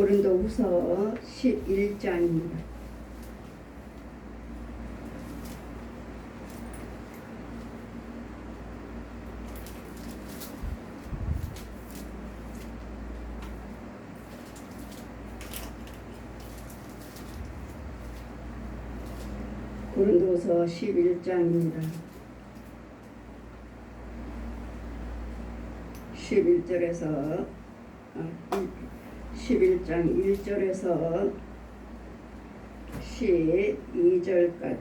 고린도후서 11장입니다. 고린도후서 11장입니다. 11장 1절에서 12절까지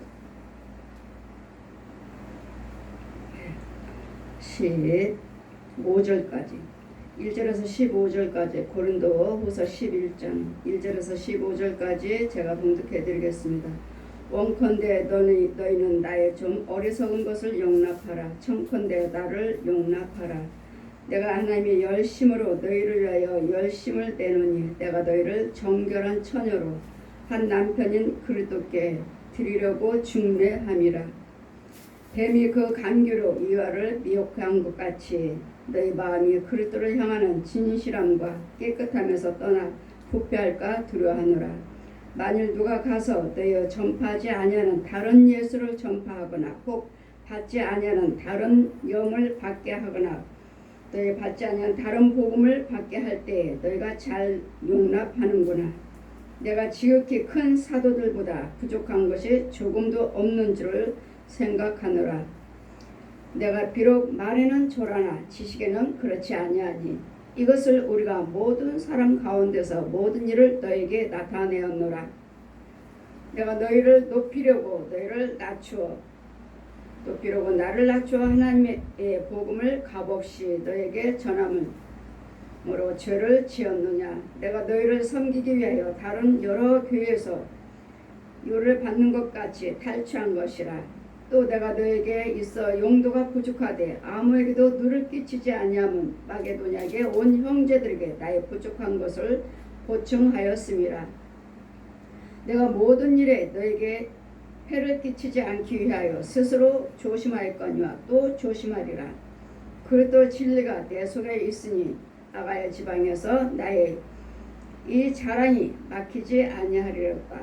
15절까지 1절에서 15절까지 고린도후서 11장 1절에서 15절까지 제가 봉독해 드리겠습니다. 원컨대 너희는 나의 좀 어리석은 것을 용납하라. 청컨대 나를 용납하라. 내가 하나님의 열심으로 너희를 위하여 열심을 내노니 내가 너희를 정결한 처녀로 한 남편인 그리스도께 드리려고 중매함이라. 뱀이 그 감기로 이와를 미혹한 것 같이 너희 마음이 그리스도를 향하는 진실함과 깨끗함에서 떠나 부패할까 두려워하노라. 만일 누가 가서 너희여 전파하지 아니하는 다른 예수를 전파하거나 혹 받지 아니하는 다른 영을 받게 하거나 너희 받지 아니한 다른 복음을 받게 할 때에 너희가 잘 용납하는구나. 내가 지극히 큰 사도들보다 부족한 것이 조금도 없는 줄을 생각하노라. 내가 비록 말에는 조라나 지식에는 그렇지 아니하니 이것을 우리가 모든 사람 가운데서 모든 일을 너에게 나타내었노라. 내가 너희를 높이려고 너희를 높이려고 나를 낮추어 하나님의 복음을 값없이 너에게 전함으로 죄를 지었느냐. 내가 너희를 섬기기 위하여 다른 여러 교회에서 요를 받는 것 같이 탈취한 것이라. 또 내가 너에게 있어 용도가 부족하되 아무에게도 누를 끼치지 아니함은 마게도냐에게 온 형제들에게 나의 부족한 것을 보충하였음이라. 내가 모든 일에 너에게 해를 끼치지 않기 위하여 스스로 조심하였거니와 또 조심하리라. 그리스도 진리가 내 속에 있으니 아가야 지방에서 나의 이 자랑이 막히지 아니하리로다.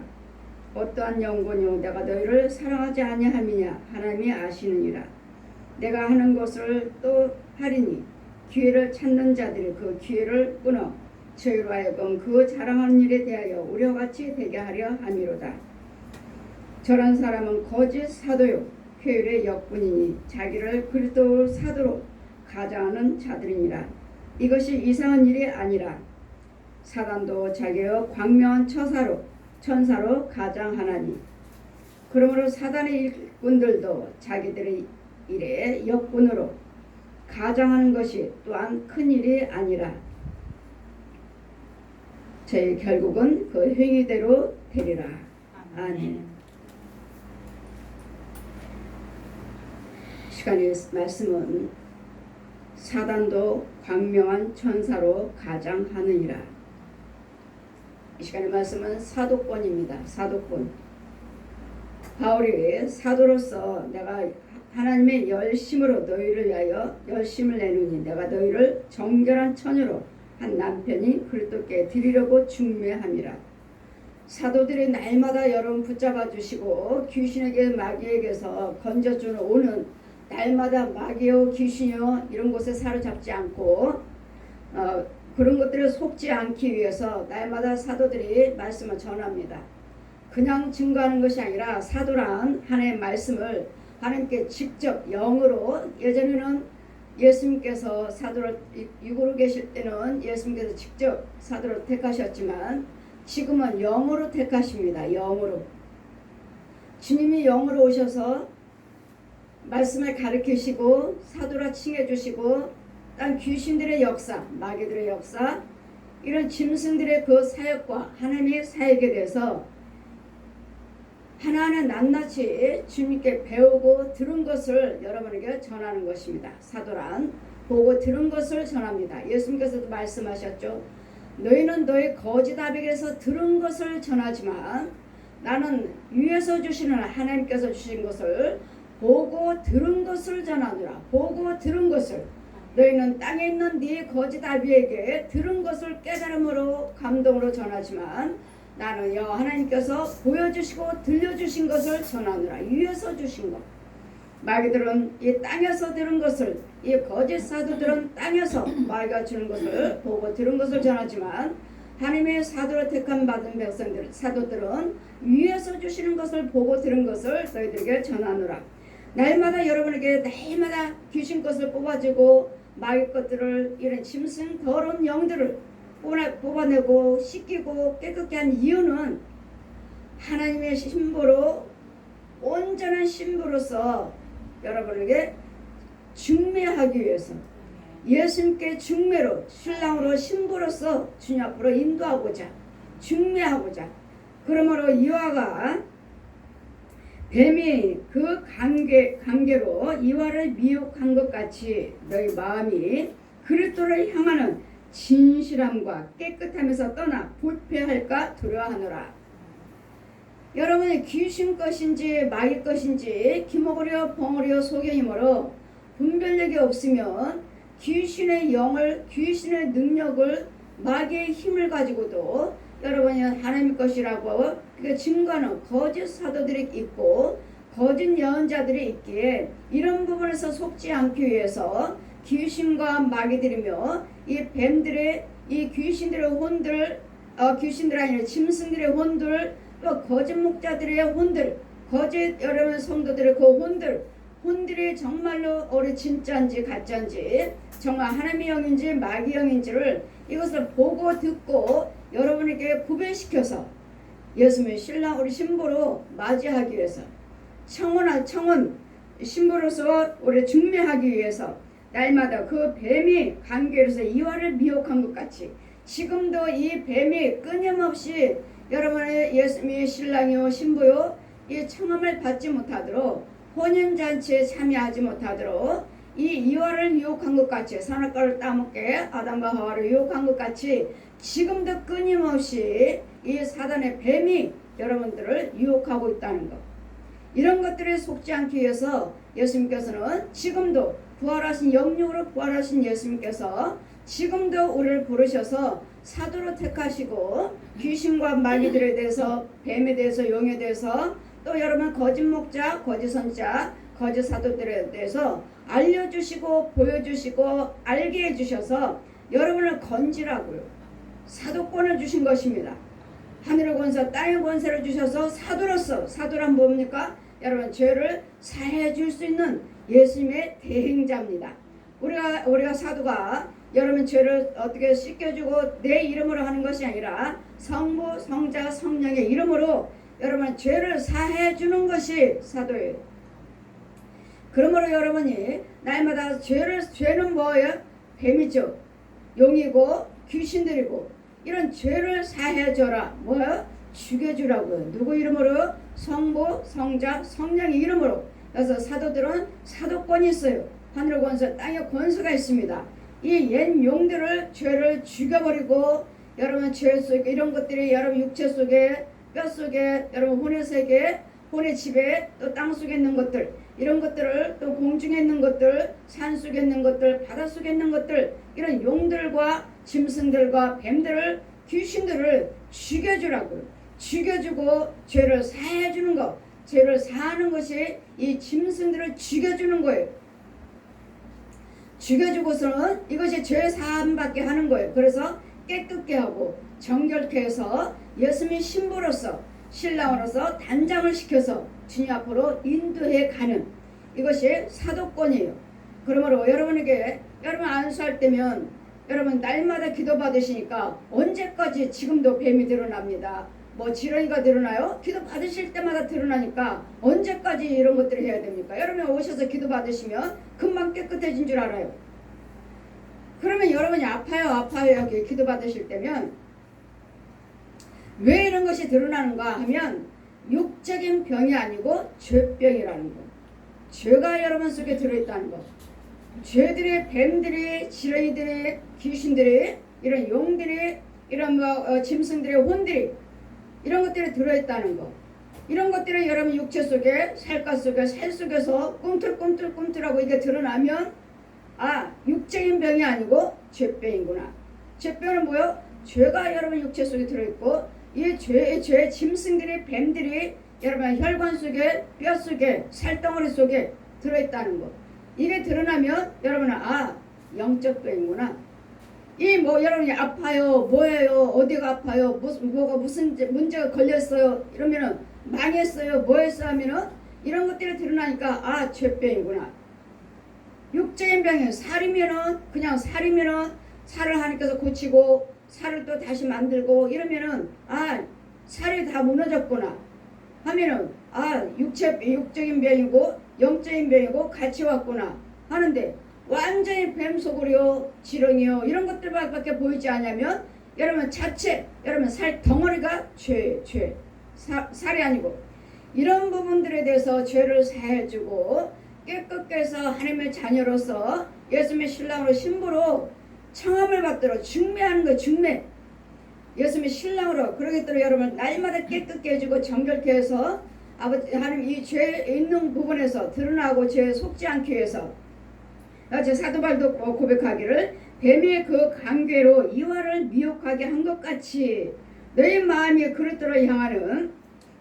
어떠한 영혼이요 내가 너희를 사랑하지 아니함이냐 하나님이 아시느니라. 내가 하는 것을 또 하리니 기회를 찾는 자들이 그 기회를 끊어 저희로 하여금 그 자랑하는 일에 대하여 우려같이 되게 하려 함이로다. 저런 사람은 거짓 사도요 효율의 역분이니 자기를 그리스도 사도로 가장하는 자들이니라. 이것이 이상한 일이 아니라 사단도 자기의 광명한 천사로 가장하나니 그러므로 사단의 일꾼들도 자기들의 일에 역군으로 가장하는 것이 또한 큰 일이 아니라 저희 결국은 그 행위대로 되리라. 아멘. 시간의 말씀은 사단도 광명한 천사로 가장하느니라. 이 시간의 말씀은 사도권입니다. 사도권. 바울이 사도로서 내가 하나님의 열심으로 너희를 위하여 열심을 내노니 내가 너희를 정결한 처녀로 한 남편이 그리스도께 드리려고 중매함이라. 사도들이 날마다 여러분 붙잡아 주시고 귀신에게 마귀에게서 건져주는 오는 날마다 마귀요 귀신이요 이런 곳에 사로잡지 않고 그런 것들을 속지 않기 위해서 날마다 사도들이 말씀을 전합니다. 그냥 증거하는 것이 아니라 사도란 하나님의 말씀을 하나님께 직접 영으로, 예전에는 예수님께서 사도를 육으로 계실 때는 예수님께서 직접 사도를 택하셨지만 지금은 영으로 택하십니다. 영으로. 주님이 영으로 오셔서 말씀을 가르치시고 사도라 칭해주시고 딴 귀신들의 역사, 마귀들의 역사, 이런 짐승들의 그 사역과 하나님의 사역에 대해서 하나하나 낱낱이 주님께 배우고 들은 것을 여러분에게 전하는 것입니다. 사도란 보고 들은 것을 전합니다. 예수님께서도 말씀하셨죠. 너희는 너희 거짓 아비에게서 들은 것을 전하지만 나는 위에서 주시는 하나님께서 주신 것을 보고 들은 것을 전하노라. 보고 들은 것을 너희는 땅에 있는 네 거짓 아비에게 들은 것을 깨달음으로 감동으로 전하지만 나는 여호와 하나님께서 보여주시고 들려주신 것을 전하느라 위에서 주신 것. 마귀들은 이 땅에서 들은 것을, 이 거짓 사도들은 땅에서 마귀가 주는 것을 보고 들은 것을 전하지만 하나님의 사도로 택한 받은 백성들, 사도들은 위에서 주시는 것을 보고 들은 것을 너희들에게 전하노라. 날마다 여러분에게 날마다 귀신 것을 뽑아주고 마귀 것들을, 이런 짐승 더러운 영들을 뽑아내고 씻기고 깨끗게 한 이유는 하나님의 신부로, 온전한 신부로서 여러분에게 중매하기 위해서, 예수님께 중매로, 신랑으로 신부로서 주님 앞으로 인도하고자, 중매하고자. 그러므로 이와가 뱀이 그 관계로 이와를 미혹한 것 같이 너희 마음이 그리스도를 향하는 진실함과 깨끗함에서 떠나 부패할까 두려워하노라. 여러분이 귀신 것인지 마귀 것인지 기목으로 벙어리요 소경이므로 분별력이 없으면 귀신의 영을, 귀신의 능력을, 마귀의 힘을 가지고도 여러분이 하나님 것이라고 그 증거는 거짓 사도들이 있고 거짓 예언자들이 있기에 이런 부분에서 속지 않기 위해서 귀신과 마귀들이며 이 뱀들의, 이 귀신들의 혼들, 귀신들 아니라 짐승들의 혼들, 또 거짓 목자들의 혼들, 거짓 여러분 성도들의 그 혼들이 정말로 우리 진짜인지 가짜인지, 정말 하나님의 영인지 마귀 영인지를 이것을 보고 듣고 여러분에게 구별시켜서 예수님의 신랑 우리 신부로 맞이하기 위해서, 청혼 신부로서 우리 중매하기 위해서 날마다 그 뱀이 관계로서 이와를 미혹한 것 같이 지금도 이 뱀이 끊임없이 여러분의 예수님의 신랑이요 신부요 이 청함을 받지 못하도록, 혼인잔치에 참여하지 못하도록 이 이와를 유혹한 것 같이, 선악과를 따먹게 아담과 하와를 유혹한 것 같이 지금도 끊임없이 이 사단의 뱀이 여러분들을 유혹하고 있다는 것. 이런 것들에 속지 않기 위해서 예수님께서는 지금도 부활하신 영육으로 부활하신 예수님께서 지금도 우리를 부르셔서 사도로 택하시고 귀신과 마귀들에 대해서, 뱀에 대해서, 용에 대해서, 또 여러분 거짓 목자, 거짓 선자, 거짓 사도들에 대해서 알려주시고 보여주시고 알게 해주셔서 여러분을 건지라고요. 사도권을 주신 것입니다. 하늘의 권세, 땅의 권세를 주셔서 사도로서, 사도란 뭡니까? 여러분 죄를 사해 줄 수 있는 예수님의 대행자입니다. 우리가 사도가 여러분 죄를 어떻게 씻겨주고 내 이름으로 하는 것이 아니라 성부, 성자, 성령의 이름으로 여러분 죄를 사해 주는 것이 사도예요. 그러므로 여러분이 날마다 죄는 뭐예요? 뱀이죠. 용이고 귀신들이고 이런 죄를 사해 줘라. 뭐예요? 죽여주라고요. 누구 이름으로? 성부, 성자, 성령의 이름으로. 그래서 사도들은 사도권이 있어요. 하늘 권세, 땅의 권세가 있습니다. 이 옛 용들을, 죄를 죽여버리고 여러분 죄 속에 이런 것들이 여러분 육체 속에, 뼈 속에, 여러분 혼의 세계, 혼의 집에, 또 땅 속에 있는 것들, 이런 것들을, 또 공중에 있는 것들, 산 속에 있는 것들, 바다 속에 있는 것들, 이런 용들과 짐승들과 뱀들을, 귀신들을 죽여주라고요. 죽여주고 죄를 사해주는 것, 죄를 사하는 것이 이 짐승들을 죽여주는 거예요. 죽여주고서는 이것이 죄 사함받게 하는 거예요. 그래서 깨끗게 하고 정결케 해서 예수님의 신부로서, 신랑으로서 단장을 시켜서 주님 앞으로 인도해 가는 이것이 사도권이에요. 그러므로 여러분에게, 여러분 안수할 때면 여러분 날마다 기도 받으시니까 언제까지, 지금도 뱀이 드러납니다. 뭐 지렁이가 드러나요? 기도 받으실 때마다 드러나니까 언제까지 이런 것들을 해야 됩니까? 여러분 오셔서 기도 받으시면 금방 깨끗해진 줄 알아요. 그러면 여러분이 아파요 여기 기도 받으실 때면 왜 이런 것이 드러나는가 하면 육적인 병이 아니고 죄병이라는 거. 죄가 여러분 속에 들어있다는 거. 죄들이, 뱀들이, 지렁이들이, 귀신들이, 이런 용들이, 이런 짐승들의 혼들이, 이런 것들이 들어있다는 거. 이런 것들이 여러분 육체 속에, 살갗 속에, 살 속에서 꿈틀꿈틀하고 이게 드러나면 아, 육적인 병이 아니고 죄병이구나. 죄병은 뭐요? 죄가 여러분 육체 속에 들어있고 이 죄의 짐승들이 뱀들이 여러분 혈관 속에 뼈 속에 살덩어리 속에 들어있다는 거. 이게 드러나면 여러분은 아, 영적 병이구나. 이 뭐 여러분이 아파요, 뭐예요, 어디가 아파요, 무슨 문제가 걸렸어요 이러면은 망했어요, 뭐했어 하면은 이런 것들이 드러나니까 아, 죄병이구나. 육적인 병이 살이면은 그냥 살이면은 살을 하나님께서 고치고 살을 또 다시 만들고 이러면은 아, 살이 다 무너졌구나 하면은 아, 육적인 병이고 영적인 병이고 같이 왔구나 하는데 완전히 뱀속으로 지렁이요 이런 것들밖에 보이지 않으면 여러분 자체 여러분 살 덩어리가 살이 아니고 이런 부분들에 대해서 죄를 사해주고 깨끗게 해서 하나님의 자녀로서 예수님의 신랑으로 신부로 청함을 받도록 중매하는 거 중매. 예수님의 신랑으로 그러겠도록 여러분 날마다 깨끗게 해주고 정결케 해서 아버지 하나님 이 죄 있는 부분에서 드러나고 죄에 속지 않기 위해서 제 사도 바울도 고백하기를 뱀의 그 관계로 이와를 미혹하게 한 것 같이 너희 마음이 그리스도를 향하는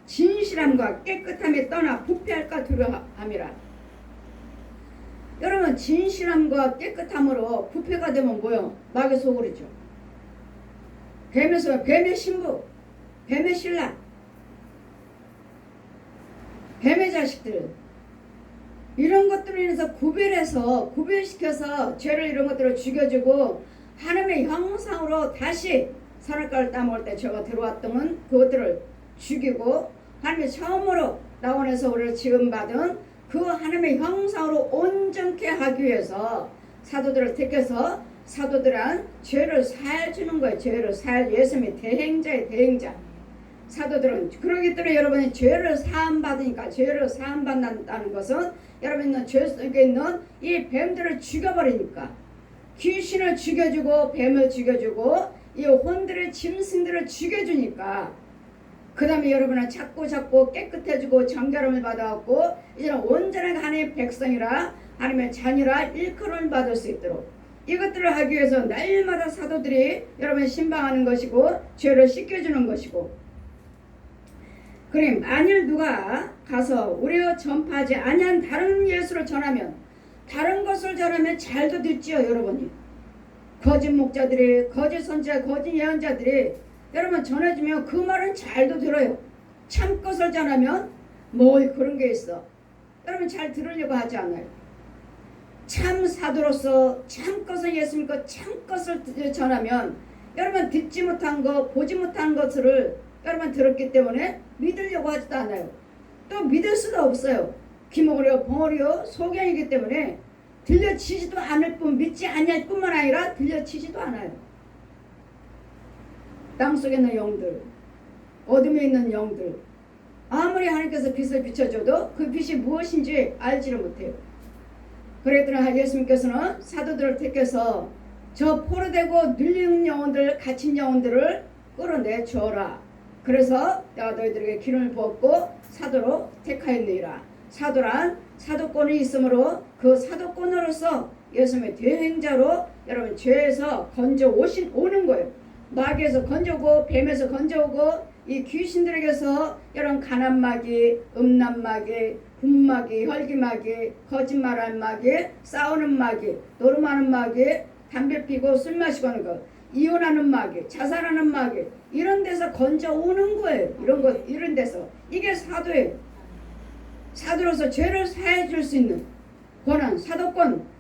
진실함과 깨끗함에 떠나 부패할까 두려워함이라. 여러분 진실함과 깨끗함으로 부패가 되면 뭐요? 마귀 소굴이죠. 뱀의 신부, 뱀의 신랑, 뱀의 자식들 이런 것들로 인해서 구별시켜서 죄를 이런 것들을 죽여주고 하나님의 형상으로 다시 선악과를 따먹을 때 죄가 들어왔던 그것들을 죽이고 하나님의 처음으로 나원에서 우리를 지음받은 그 하나님의 형상으로 온전케 하기 위해서 사도들을 택해서 사도들한 죄를 사해주는 거예요. 죄를 예수님의 대행자의 대행자. 사도들은 그러기 때문에 여러분이 죄를 사함받으니까 죄를 사함받는다는 것은 여러분은 죄 속에 있는 이 뱀들을 죽여버리니까 귀신을 죽여주고 뱀을 죽여주고 이 혼들의 짐승들을 죽여주니까 그 다음에 여러분은 자꾸 깨끗해지고 정결함을 받아갖고 이제는 온전하게 하나님의 백성이라 하나님의 자녀라 일컬음을 받을 수 있도록 이것들을 하기 위해서 날마다 사도들이 여러분 신방하는 것이고 죄를 씻겨주는 것이고 그래 만일 누가 가서 우리가 전파하지 아니한 다른 예수를 전하면 다른 것을 전하면 잘도 듣지요 여러분이. 거짓 목자들이 거짓 선지자 거짓 예언자들이 여러분 전해주면 그 말은 잘도 들어요. 참 것을 전하면 뭐 그런 게 있어. 여러분 잘 들으려고 하지 않아요. 참 사도로서 참 것을 예수님과 참 것을 전하면 여러분 듣지 못한 거 보지 못한 것을 여러분 들었기 때문에 믿으려고 하지도 않아요. 또 믿을 수도 없어요. 기목으로 벙어리요 소경이기 때문에 들려치지도 않을 뿐 믿지 아니할 뿐만 아니라 들려치지도 않아요. 땅속에 있는 영들 어둠에 있는 영들 아무리 하나님께서 빛을 비춰줘도 그 빛이 무엇인지 알지를 못해요. 그랬더니 예수님께서는 사도들을 택해서 저 포로되고 눌린 영혼들 갇힌 영혼들을 끌어내 주어라. 그래서 내가 너희들에게 기름을 부었고 사도로 택하였느니라. 사도란 사도권이 있으므로 그 사도권으로서 예수님의 대행자로 여러분 죄에서 건져 오는 거예요. 마귀에서 건져오고 뱀에서 건져오고 이 귀신들에게서 여러분 가난마귀, 음란마귀, 분마귀, 혈기마귀, 거짓말하는 마귀, 싸우는 마귀, 노름하는 마귀, 담배 피고 술 마시고 하는 것, 이혼하는 마귀, 자살하는 마귀 이런 데서 건져오는 거예요. 이런 데서 이게 사도예요. 사도로서 죄를 사해줄 수 있는 권한, 사도권.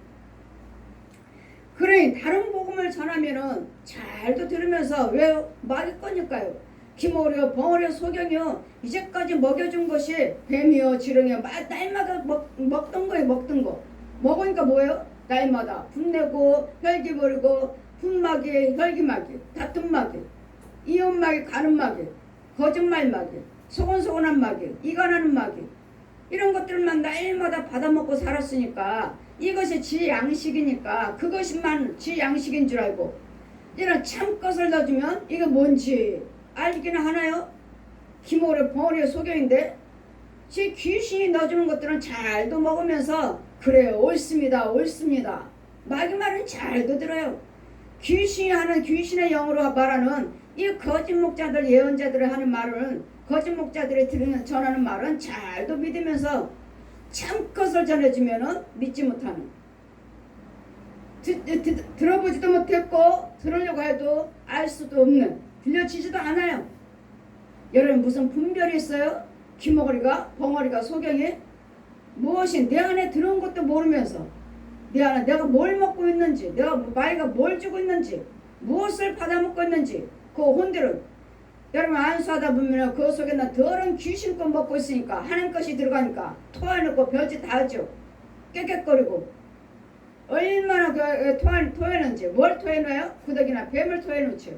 그러니 다른 복음을 전하면은 잘도 들으면서 왜 마귀 거니까요. 기모려, 벙어려, 소경이요 이제까지 먹여준 것이 뱀이요, 지렁이요 날마다 먹던 거예요. 먹던 거 먹으니까 뭐예요? 날마다 분내고 혈기 버리고 분마귀, 혈기마귀, 다툼 마귀, 이혼마귀, 가는 마귀, 거짓말 마귀, 소곤소곤한 마귀, 이간하는 마귀 이런 것들만 날마다 받아먹고 살았으니까 이것이 지 양식이니까 그것만 지 양식인 줄 알고 이런 참것을 넣어주면 이게 뭔지 알기는 하나요? 기모래 벙어리의 소경인데 지 귀신이 넣어주는 것들은 잘도 먹으면서 그래요 옳습니다 마귀 말은 잘도 들어요. 귀신이 하는 귀신의 영으로 말하는 이 거짓 목자들 예언자들이 하는 말은 거짓 목자들이 전하는 말은 잘도 믿으면서 참 것을 전해주면은 믿지 못하는 들어보지도 못했고 들으려고 해도 알 수도 없는 들려지지도 않아요. 여러분 무슨 분별이 있어요? 귀머거리가 벙어리가 소경이 무엇이 내 안에 들어온 것도 모르면서 내 안에 내가 뭘 먹고 있는지 내가 마귀가 뭘 주고 있는지 무엇을 받아먹고 있는지 그 혼들은 여러분 안수하다 보면 그 속에 나 더러운 귀신껏 먹고 있으니까 하는 것이 들어가니까 토해놓고 별짓 다 하죠. 깨끗거리고 얼마나 토해놓는지 뭘 토해놓아요? 구더기나 뱀을 토해놓죠.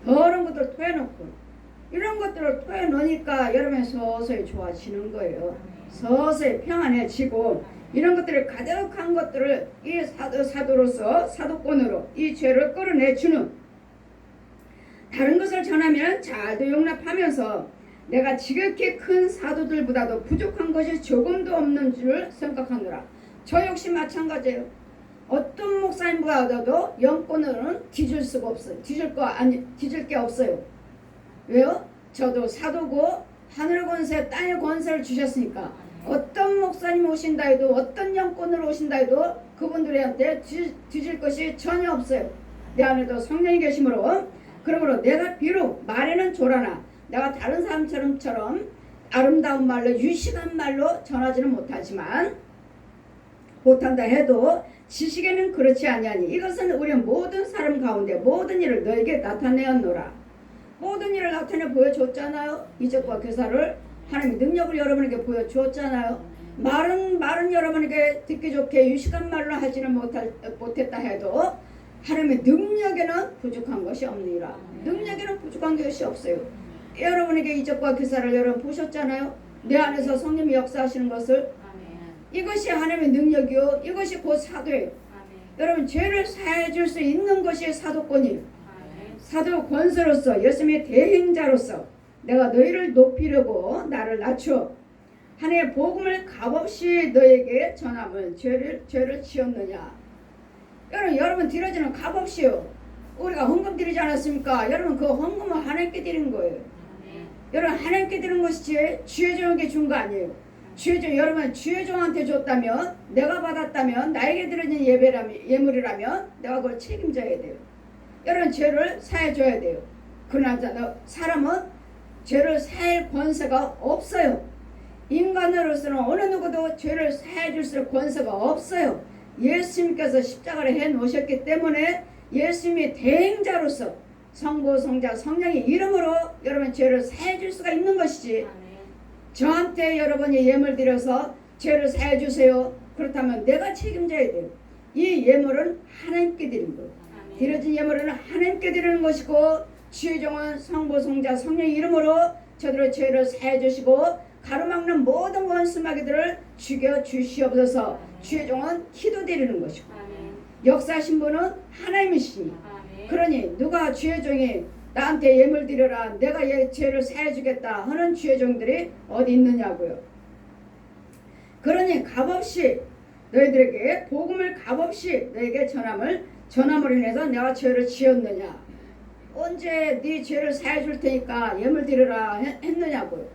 더러운 것들을 토해놓고 이런 것들을 토해놓으니까 여러분이 서서히 좋아지는 거예요. 서서히 평안해지고 이런 것들을 가득한 것들을 이 사도로서 사도권으로 이 죄를 끌어내주는 다른 것을 전하면 잘도 용납하면서 내가 지극히 큰 사도들보다도 부족한 것이 조금도 없는 줄 생각하노라. 저 역시 마찬가지예요. 어떤 목사님보다도 영권으로는 뒤질 수가 없어요. 뒤질 게 없어요. 왜요? 저도 사도고 하늘 권세 땅의 권세를 주셨으니까 어떤 목사님 오신다 해도 어떤 영권으로 오신다 해도 그분들한테 뒤질 것이 전혀 없어요. 내 안에도 성령이 계심으로 그러므로 내가 비록 말에는 조라나 내가 다른 사람처럼 아름다운 말로 유식한 말로 전하지는 못한다 해도 지식에는 그렇지 아니하니 이것은 우리 모든 사람 가운데 모든 일을 너에게 나타내었노라. 모든 일을 나타내 보여줬잖아요. 이적과 교사를 하나님의 능력을 여러분에게 보여주었잖아요. 말은 여러분에게 듣기 좋게 유식한 말로 하지는 못했다 해도 하나님의 능력에는 부족한 것이 없느니라. 능력에는 부족한 것이 없어요. 여러분에게 이적과 교사를 여러분 보셨잖아요. 내 안에서 성령이 역사하시는 것을 이것이 하나님의 능력이요 이것이 곧 사도예요. 여러분 죄를 사해 줄 수 있는 것이 사도권이에요. 사도 권세로서 예수님의 대행자로서 내가 너희를 높이려고 나를 낮추어 하나님의 복음을 값없이 너에게 전함을 죄를 지었느냐. 여러분 드려지는 값없이요. 우리가 헌금 드리지 않았습니까? 여러분 그 헌금은 하나님께 드리는 거예요. 여러분 하나님께 드리는 것이 주의 종에게 준 거 아니에요. 여러분 주의 종한테 줬다면 내가 받았다면 나에게 드려진 예물이라면 내가 그걸 책임져야 돼요. 여러분 죄를 사해줘야 돼요. 그러나 사람은 죄를 사할 권세가 없어요. 인간으로서는 어느 누구도 죄를 사해줄 수 있는 권세가 없어요. 예수님께서 십자가를 해놓으셨기 때문에 예수님이 대행자로서 성부 성자 성령의 이름으로 여러분 죄를 사해줄 수가 있는 것이지 저한테 여러분이 예물 드려서 죄를 사해주세요. 그렇다면 내가 책임져야 돼요. 이 예물은 하나님께 드린 거예요. 드려진 예물은 하나님께 드리는 것이고 주의 종은 성부 성자 성령의 이름으로 저들의 죄를 사해주시고 가로막는 모든 원수 마귀들을 죽여 주시옵소서. 주의 종은 기도드리는 것이고 역사하신 분은 하나님이시니 그러니 누가 주의 종이 나한테 예물 드려라 내가 죄를 사해주겠다 하는 주의 종들이 어디 있느냐고요. 그러니 값없이 너희들에게 복음을 값없이 너에게 전함으로 인해서 내가 죄를 지었느냐. 언제 네 죄를 사해줄 테니까 예물 드려라 했느냐고요.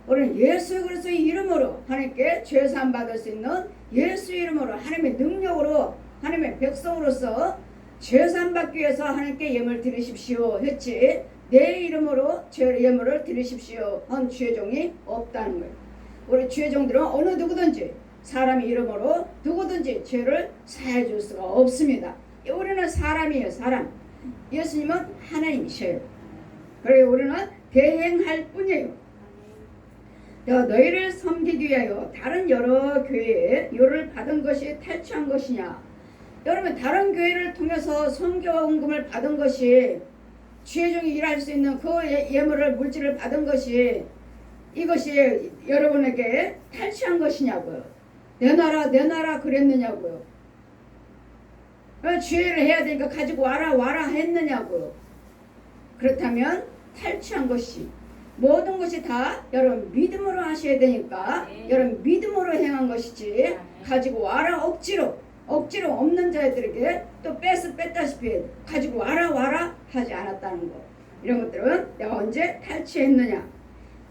우리는 예수 그리스도의 이름으로 하나님께 죄사함 받을 수 있는 예수 이름으로 하나님의 능력으로 하나님의 백성으로서 죄사함 받기 위해서 하나님께 예물 드리십시오 했지 내 이름으로 예물을 드리십시오 한 주의 종이 없다는 거예요. 우리 주의 종들은 어느 누구든지 사람의 이름으로 누구든지 죄를 사해 줄 수가 없습니다. 우리는 사람이에요. 사람. 예수님은 하나님이셔요. 그리고 우리는 대행할 뿐이에요. 내가 너희를 섬기기 위하여 다른 여러 교회에 요를 받은 것이 탈취한 것이냐. 여러분 다른 교회를 통해서 선교원금을 받은 것이 주의 종이 일할 수 있는 그 예물을 물질을 받은 것이 이것이 여러분에게 탈취한 것이냐고요. 내놔라 그랬느냐고요. 주의를 해야 되니까 가지고 와라 했느냐고요. 그렇다면 탈취한 것이 모든 것이 다 여러분 믿음으로 하셔야 되니까 여러분 믿음으로 행한 것이지 가지고 와라 억지로 억지로 없는 자들에게 또 뺐다시피 가지고 와라 하지 않았다는 것. 이런 것들은 내가 언제 탈취했느냐.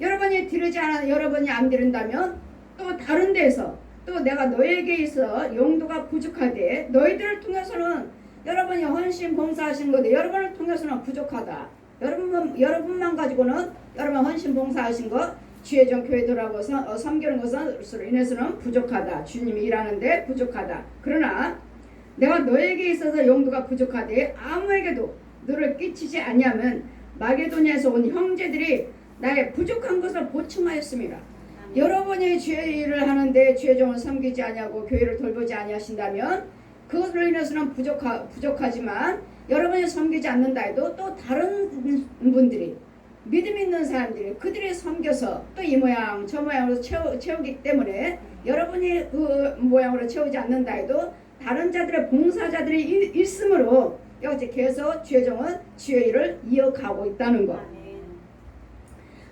여러분이 들으지 않아, 여러분이 안 들은다면 또 다른 데서 또 내가 너에게 있어 용도가 부족하되 너희들을 통해서는 여러분이 헌신 봉사하신 건데 여러분을 통해서는 부족하다. 여러분만 가지고는 여러분 헌신 봉사하신 것 주의종 교회 돌아가서 섬기는 것으로 인해서는 부족하다. 주님이 일하는데 부족하다. 그러나 내가 너에게 있어서 용도가 부족하되 아무에게도 너를 끼치지 아니하면 마게도냐에서 온 형제들이 나의 부족한 것을 보충하였습니다. 여러분이 주의 일을 하는데 주의 종을 섬기지 아니하고 교회를 돌보지 아니하신다면 그것으로 인해서는 부족하지만 여러분이 섬기지 않는다 해도 또 다른 분들이 믿음 있는 사람들이 그들이 섬겨서 또 이 모양 저 모양으로 채우기 때문에 여러분이 그 모양으로 채우지 않는다 해도 다른 자들의 봉사자들이 있으므로 여기서 계속 주의 종은 주의 일을 이어가고 있다는 것.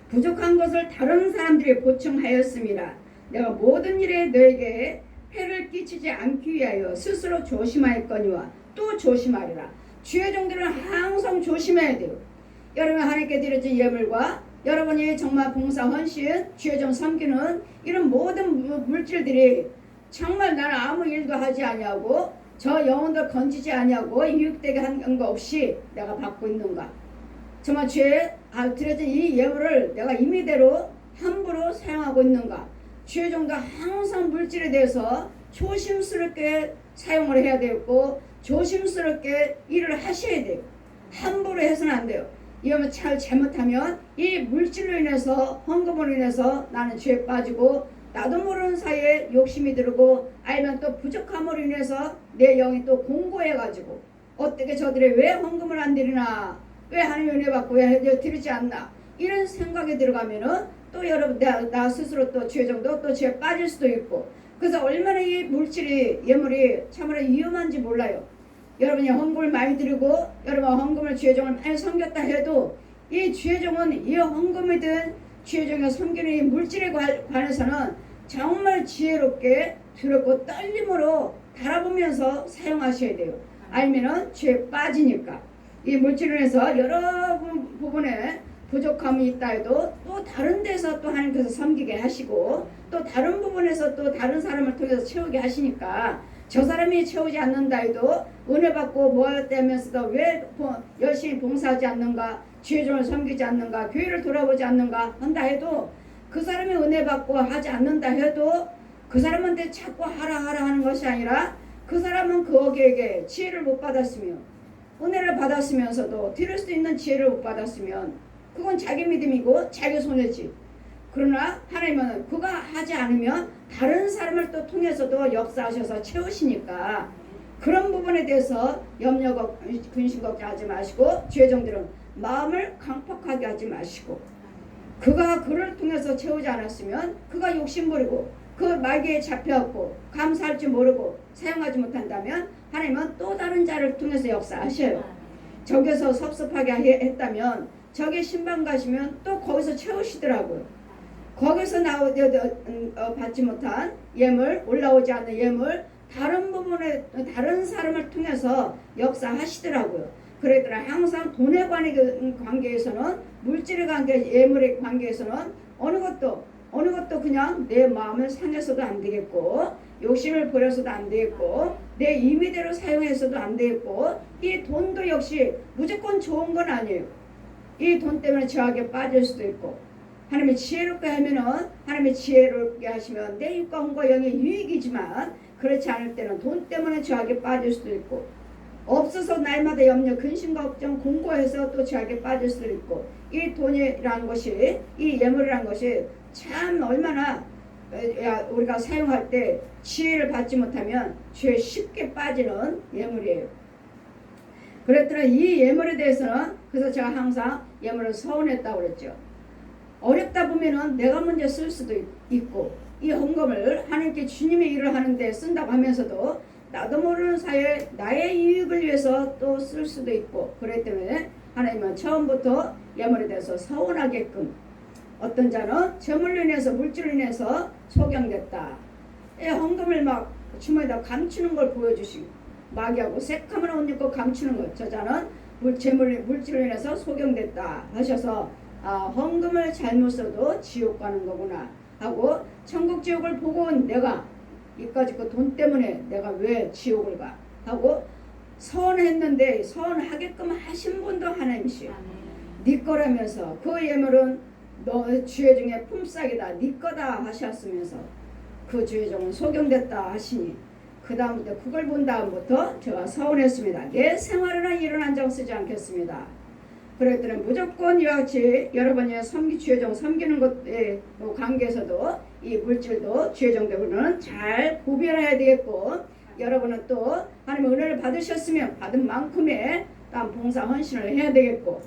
부족한 것을 다른 사람들이 보충하였습니다. 내가 모든 일에 너에게 해를 끼치지 않기 위하여 스스로 조심하였거니와 또 조심하리라. 주의 종들은 항상 조심해야 돼요. 여러분 하나님께 드려진 예물과 여러분이 정말 봉사 헌신 주의 종 섬기는 이런 모든 물질들이 정말 나는 아무 일도 하지 아니하고 저 영혼들 건지지 아니하고 유익되게 한 거 없이 내가 받고 있는가. 정말 주의 드려진 이 예물을 내가 임의대로 함부로 사용하고 있는가. 주의 종도 항상 물질에 대해서 조심스럽게 사용을 해야 되고 조심스럽게 일을 하셔야 돼요. 함부로 해서는 안 돼요. 이러면 잘못하면 이 물질로 인해서 헌금으로 인해서 나는 죄에 빠지고 나도 모르는 사이에 욕심이 들고 아니면 또 부족함으로 인해서 내 영이 또 공고해가지고 어떻게 저들이 왜 헌금을 안 드리나, 왜 하나님 은혜 받고 왜 드리지 않나 이런 생각이 들어가면은 또 여러분 나 스스로 또 죄 정도 또 죄에 빠질 수도 있고. 그래서 얼마나 이 물질이 예물이 참으로 위험한지 몰라요. 여러분이 헌금을 많이 드리고 여러분 헌금을 주의 종을 많이 섬겼다 해도 이 주의 종은 이 헌금이든 주의 종이 섬기는 이 물질에 관해서는 정말 지혜롭게 두렵고 떨림으로 바라보면서 사용하셔야 돼요. 아니면은 죄에 빠지니까. 이 물질을 해서 여러 부분에 부족함이 있다 해도 또 다른 데서 또 하나님께서 섬기게 하시고 또 다른 부분에서 또 다른 사람을 통해서 채우게 하시니까 저 사람이 채우지 않는다 해도 은혜 받고 모았다면서도 왜 열심히 봉사하지 않는가, 주의 종을 섬기지 않는가, 교회를 돌아보지 않는가 한다 해도 그 사람이 은혜 받고 하지 않는다 해도 그 사람한테 자꾸 하라 하는 것이 아니라 그 사람은 거기에게 지혜를 못 받았으면 은혜를 받았으면서도 드릴 수 있는 지혜를 못 받았으면 그건 자기 믿음이고 자기 손해지. 그러나 하나님은 그가 하지 않으면 다른 사람을 또 통해서도 역사하셔서 채우시니까 그런 부분에 대해서 염려 근심 걱정하지 마시고 주의 종들은 마음을 강팍하게 하지 마시고 그가 그를 통해서 채우지 않았으면 그가 욕심부리고 그 마귀에 잡혀갖고 감사할 줄 모르고 사용하지 못한다면 하나님은 또 다른 자를 통해서 역사하셔요. 저기서 섭섭하게 했다면 저기 신방 가시면 또 거기서 채우시더라고요. 거기서 받지 못한 예물, 올라오지 않는 예물, 다른 부분에 다른 사람을 통해서 역사하시더라고요. 그러더라 항상 돈의 관계에서는 물질의 관계, 예물의 관계에서는 어느 것도 그냥 내 마음을 상해서도 안 되겠고 욕심을 부려서도 안 되겠고 내 임의대로 사용해서도 안 되겠고 이 돈도 역시 무조건 좋은 건 아니에요. 이 돈 때문에 저하게 빠질 수도 있고 하나님이 지혜롭게 하면은 하나님이 지혜롭게 하시면 내 육과 혼과 영의 유익이지만 그렇지 않을 때는 돈 때문에 저하게 빠질 수도 있고 없어서 날마다 염려 근심 걱정 공고해서 또 저하게 빠질 수도 있고 이 돈이라는 것이 이 예물이라는 것이 참 얼마나 우리가 사용할 때 지혜를 받지 못하면 죄에 쉽게 빠지는 예물이에요. 그랬더니 이 예물에 대해서는 그래서 제가 항상 예물을 서운했다고 그랬죠. 어렵다 보면은 내가 먼저 쓸 수도 있고 이 헌금을 하나님께 주님의 일을 하는데 쓴다고 하면서도 나도 모르는 사이에 나의 이익을 위해서 또 쓸 수도 있고 그렇기 때문에 하나님은 처음부터 예물에 대해서 서운하게끔 어떤 자는 재물로 인해서 물질로 인해서 소경됐다. 헌금을 막 주머니에다 감추는 걸 보여주시고 마귀하고 새카만 옷 입고 감추는 것 저자는 물질로 인해서 소경됐다 하셔서 헌금을 잘못 써도 지옥 가는 거구나 하고 천국 지옥을 보고 온 내가 이까짓 그 돈 때문에 내가 왜 지옥을 가 하고 서원했는데 서원하게끔 하신 분도 하나님이시오. 네 거라면서 그 예물은 너 주의 중에 품삯이다 네 거다 하셨으면서 그 주의 종은 소경됐다 하시니 그 다음부터 그걸 본 다음부터 제가 서운했습니다. 내 생활이나 일은 한정 쓰지 않겠습니다. 그랬더니 무조건 이와 같이 여러분이 주의 종 섬기는 것에 관계에서도 이 물질도 주의 종들은 잘 구별해야 되겠고 여러분은 또 하나님의 은혜를 받으셨으면 받은 만큼의 땀 봉사 헌신을 해야 되겠고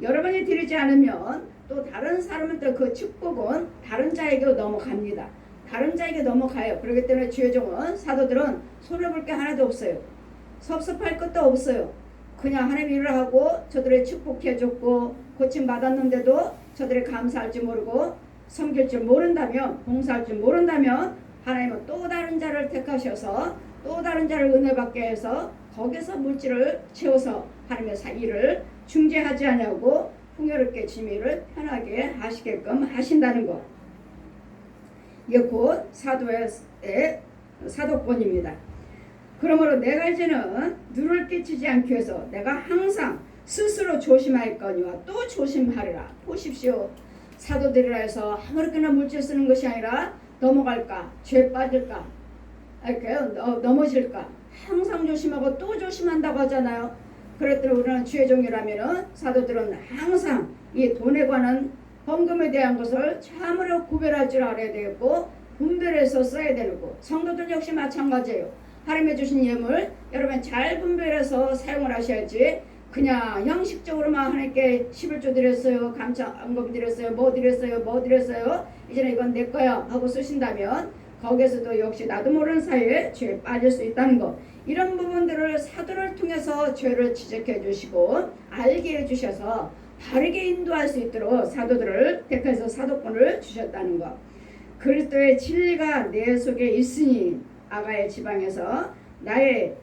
여러분이 드리지 않으면 또 다른 사람은 또 그 축복은 다른 자에게 넘어갑니다. 다른 자에게 넘어가요. 그렇기 때문에 주의 종은 사도들은 손해볼 게 하나도 없어요. 섭섭할 것도 없어요. 그냥 하나님 일을 하고 저들의 축복해줬고 고침 받았는데도 저들이 감사할 줄 모르고 섬길 줄 모른다면 봉사할 줄 모른다면 하나님은 또 다른 자를 택하셔서 또 다른 자를 은혜 받게 해서 거기서 물질을 채워서 하나님의 일을 중재하지 않냐고 풍요롭게 지미를 편하게 하시게끔 하신다는 것. 이게 곧 사도의 사도권입니다. 그러므로 내가 이제는 누를 끼치지 않기 위해서 내가 항상 스스로 조심하였거니와 또 조심하리라. 보십시오. 사도들이라 해서 아무렇게나 물질 쓰는 것이 아니라 넘어갈까 죄 빠질까 넘어질까 항상 조심하고 또 조심한다고 하잖아요. 그랬더니 우리는 주의 종이라면은 사도들은 항상 이 돈에 관한 헌금에 대한 것을 참으로 구별할 줄 알아야 되겠고 분별해서 써야 되고 성도들 역시 마찬가지예요. 하나님이 주신 예물 여러분 잘 분별해서 사용을 하셔야지 그냥 형식적으로만 하나님께 11조 드렸어요 감사헌금 드렸어요 뭐 드렸어요 이제는 이건 내 거야 하고 쓰신다면 거기에서도 역시 나도 모르는 사이에 죄에 빠질 수 있다는 것. 이런 부분들을 사도를 통해서 죄를 지적해 주시고 알게 해 주셔서 바르게 인도할 수 있도록 사도들을 택해서 사도권을 주셨다는 것. 그리스도의 진리가 내 속에 있으니 아가야 지방에서 나의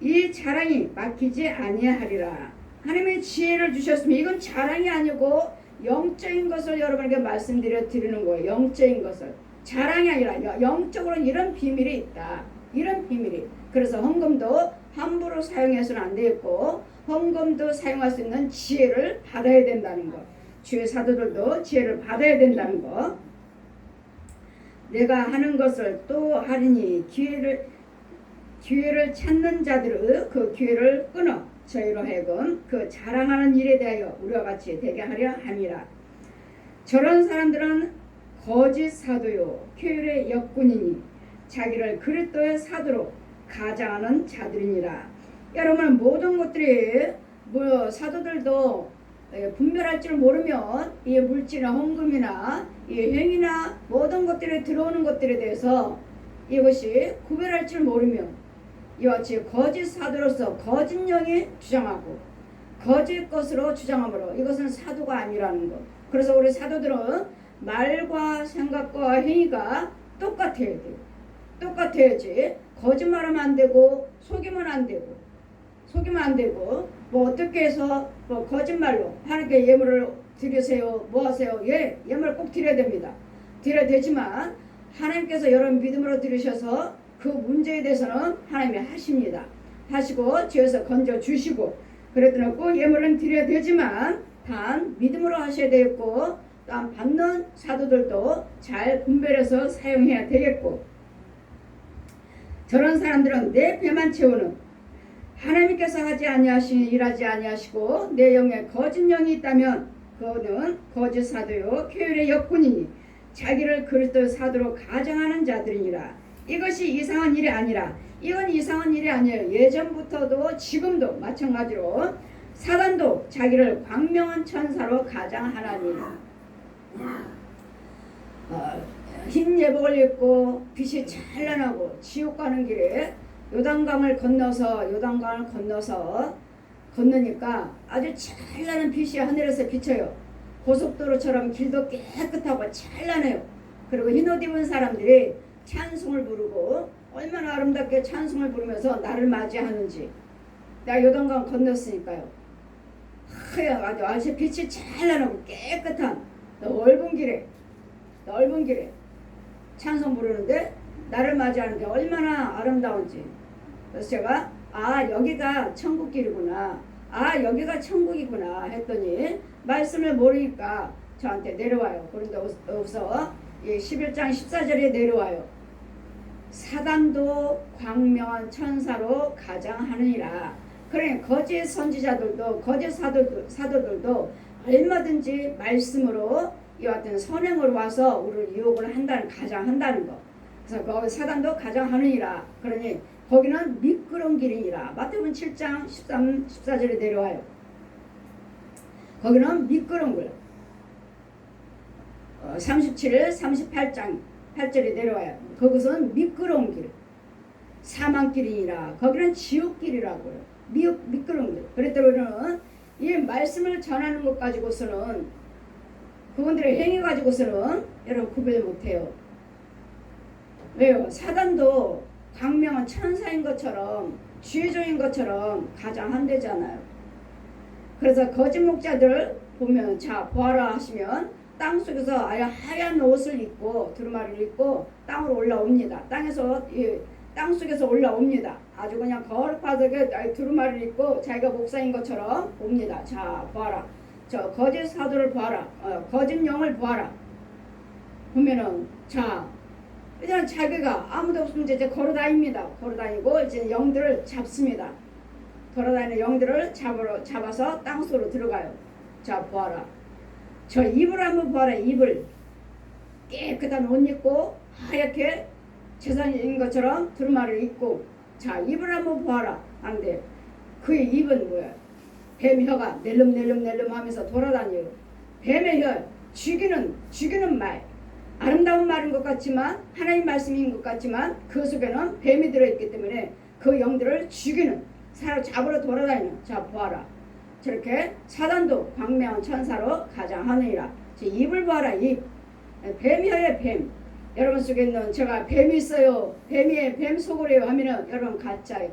이 자랑이 막히지 아니하리라. 하나님의 지혜를 주셨으면 이건 자랑이 아니고 영적인 것을 여러분에게 말씀드리는 거예요. 영적인 것을. 자랑이 아니라 영적으로는 이런 비밀이 있다. 이런 비밀이. 그래서 헌금도 함부로 사용해서는 안 되겠고 헌금도 사용할 수 있는 지혜를 받아야 된다는 것. 주의 사도들도 지혜를 받아야 된다는 것. 내가 하는 것을 또 하리니 기회를 찾는 자들의 그 기회를 끊어 저희로 하여금 그 자랑하는 일에 대하여 우리와 같이 되게 하려 함이라. 저런 사람들은 거짓 사도요 쾌율의 역군이니 자기를 그리스도의 사도로 가장하는 자들이니라. 여러분 모든 것들이 사도들도 분별할 줄 모르면 이 물질이나 헌금이나 이 행위나 모든 것들이 들어오는 것들에 대해서 이것이 구별할 줄 모르면 이와 같이 거짓 사도로서 거짓 영이 주장하고 거짓 것으로 주장하므로 이것은 사도가 아니라는 것. 그래서 우리 사도들은 말과 생각과 행위가 똑같아야 돼요. 똑같아야지 거짓말하면 안 되고 속이면 안 되고 뭐 어떻게 해서 뭐 거짓말로 하나님께 예물을 드리세요 뭐 하세요 예물을 꼭 드려야 됩니다. 드려야 되지만 하나님께서 여러분 믿음으로 드리셔서 그 문제에 대해서는 하나님이 하십니다. 하시고 죄에서 건져 주시고 그랬더니 꼭 예물은 드려야 되지만 단 믿음으로 하셔야 되겠고 또 받는 사도들도 잘 분별해서 사용해야 되겠고 저런 사람들은 내 배만 채우는 하나님께서 하지 아니하시니 일하지 아니하시고 내 영에 거짓 영이 있다면 그는 거짓 사도요 쾌율의 역군이니 자기를 그리스도 사도로 가정하는 자들이니라. 이것이 이상한 일이 아니라 이건 이상한 일이 아니에요. 예전부터도 지금도 마찬가지로 사단도 자기를 광명한 천사로 가장하나니 흰 예복을 입고 빛이 찬란하고 지옥 가는 길에 요단강을 건너서 건너니까 아주 찬란한 빛이 하늘에서 비쳐요. 고속도로처럼 길도 깨끗하고 찬란해요. 그리고 흰옷 입은 사람들이 찬송을 부르고 얼마나 아름답게 찬송을 부르면서 나를 맞이하는지. 내가 요단강 건넜으니까요. 하얀 아주 빛이 찬란하고 깨끗한 넓은 길에 찬송 부르는데 나를 맞이하는 게 얼마나 아름다운지. 그래서 제가 여기가 천국길이구나, 여기가 천국이구나 했더니 말씀을 모르니까 저한테 내려와요. 고린도후서 11장 14절에 내려와요. 사단도 광명한 천사로 가장하느니라. 그러니 거짓 선지자들도 거짓 사도들도 얼마든지 말씀으로 이와 같은 선행으로 와서 우리를 유혹을 가장한다는 거. 그래서 거기 사단도 가장하느니라. 그러니 거기는 미끄러운 길이니라. 마태복음 7장 13, 14절에 내려와요. 거기는 미끄러운 길. 37, 38장 8절에 내려와요. 거기서는 미끄러운 길, 사망길이니라. 거기는 지옥길이라고요. 미끄러운 길. 그랬더니 이 말씀을 전하는 것 가지고서는, 그분들의 행위 가지고서는 여러분 구별 못해요. 왜요? 사단도 광명한 천사인 것처럼 주의종인 것처럼 가장한대잖아요. 그래서 거짓 목자들 보면, 자 보아라 하시면 땅속에서 아예 하얀 옷을 입고 두루마리를 입고 땅으로 올라옵니다. 땅속에서 올라옵니다. 아주 그냥 거룩하게 두루마리를 입고 자기가 목사인 것처럼 옵니다. 자 보아라, 저 거짓 사도를 보아라, 거짓 영을 보아라. 보면은 자 그냥 자기가 아무도 없으면 이제 걸어다닙니다. 걸어다니고 이제 영들을 잡습니다. 걸어다니는 영들을 잡아서 땅속으로 들어가요. 자 보아라, 저 이불 한번 봐라. 이불 깨끗한 옷 입고 하얗게 제사장인 것처럼 두루마리를 입고, 자 이불 한번 봐라. 안 돼. 그의 입은 뭐야? 뱀 혀가 낼름낼름 하면서 돌아다녀요. 뱀의 혀, 죽이는 말, 아름다운 말인 것 같지만, 하나님 말씀인 것 같지만 그 속에는 뱀이 들어있기 때문에 그 영들을 죽이는, 사로잡으러 돌아다니는. 자 보아라, 저렇게 사단도 광명한 천사로 가장하느니라. 입을 봐라. 입, 뱀이에요. 뱀. 여러분 속에 있는, 제가 뱀이 있어요, 뱀 속으로요 하면은 여러분 가짜예요.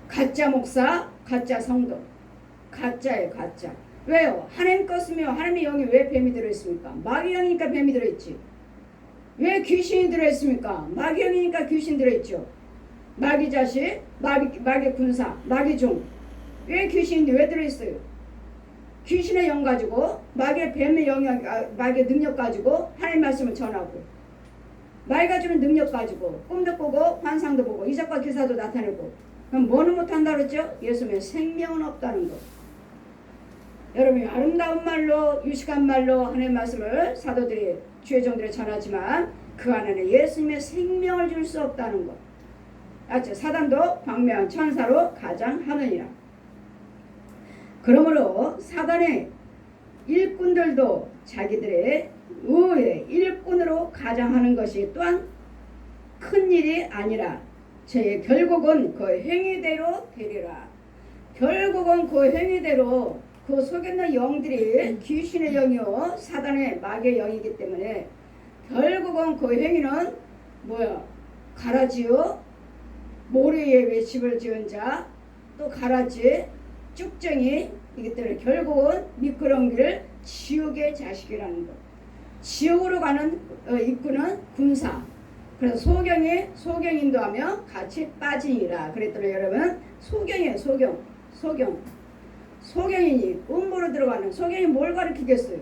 가짜 목사, 가짜 성도, 가짜예요. 가짜. 왜요? 하나님 껐으면 하나님의 영이 왜 뱀이 들어있습니까? 마귀 영이니까 뱀이 들어있지. 왜 귀신이 들어있습니까? 마귀 영이니까 귀신 들어있죠. 마귀 자식, 마귀 군사, 마귀 종. 왜 귀신인데 왜 들어있어요? 귀신의 영 가지고, 마귀의 뱀의 영역, 마귀의 능력 가지고 하나님 말씀을 전하고, 마귀가 주는 능력 가지고 꿈도 꾸고 환상도 보고 이적과 기사도 나타내고. 그럼 뭐는 못한다 그랬죠? 예수님의 생명은 없다는 거. 여러분이 아름다운 말로, 유식한 말로 하나님의 말씀을 사도들이, 주의 종들이 전하지만 그 안에는 예수님의 생명을 줄 수 없다는 거. 알죠? 사단도 광명한 천사로 가장하느니라. 그러므로 사단의 일꾼들도 자기들의 의의 일꾼으로 가장하는 것이 또한 큰 일이 아니라 결국은 그 행위대로 되리라. 결국은 그 행위대로, 그 속에 있는 영들이 귀신의 영이요 사단의 마귀의 영이기 때문에 결국은 그 행위는 뭐야? 가라지요, 모래에 왜 집을 지은 자, 또 가라지, 쭉정이 이기 때문에 결국은 미끄러운 길을 지옥의 자식이라는 것. 지옥으로 가는 입구는 군사. 그래서 소경 인도하며 같이 빠지니라. 그랬더니 여러분, 소경이에요. 소경이니 음보로 들어가는, 소경이 뭘 가르치겠어요?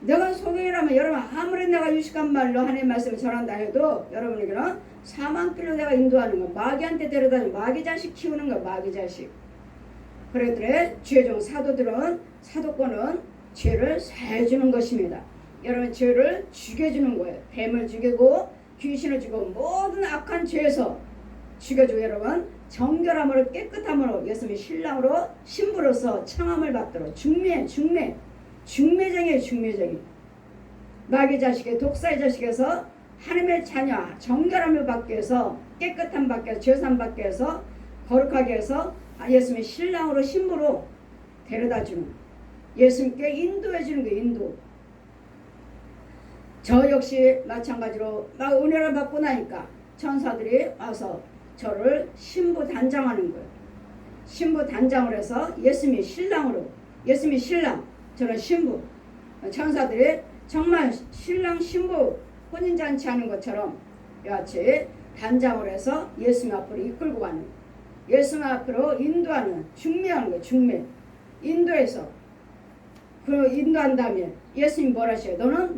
내가 소경이라면 여러분 아무리 내가 유식한 말로 하나님의 말씀을 전한다 해도 여러분에게는 사망길로 내가 인도하는 거, 마귀한테 데려다니는, 마귀 자식 키우는 거, 마귀 자식. 그랬더니 죄종 사도들은, 사도권은 죄를 사해주는 것입니다. 여러분 죄를 죽여주는 거예요. 뱀을 죽이고 귀신을 죽이고 모든 악한 죄에서 죽여주고, 여러분 정결함으로 깨끗함으로 예수님의 신랑으로 신부로서 청함을 받도록 중매쟁이 마귀 자식의 독사의 자식에서 하나님의 자녀 정결함을 받기 위해서, 깨끗함 받기 위해서, 죄산 받기 위해서, 거룩하게 해서 예수님의 신랑으로 신부로 데려다주는, 예수님께 인도해주는 거예요. 인도. 저 역시 마찬가지로 막 은혜를 받고 나니까 천사들이 와서 저를 신부 단장하는 거예요. 신부 단장을 해서 예수님이 신랑으로, 예수님이 신랑, 저는 신부. 천사들이 정말 신랑 신부 혼인잔치 하는 것처럼 이같이 단장을 해서 예수님 앞으로 이끌고 가는, 예수님 앞으로 인도하는, 중매하는 거예요. 중매. 인도해서 그 인도한 다음에 예수님 뭐라 하셔요? 너는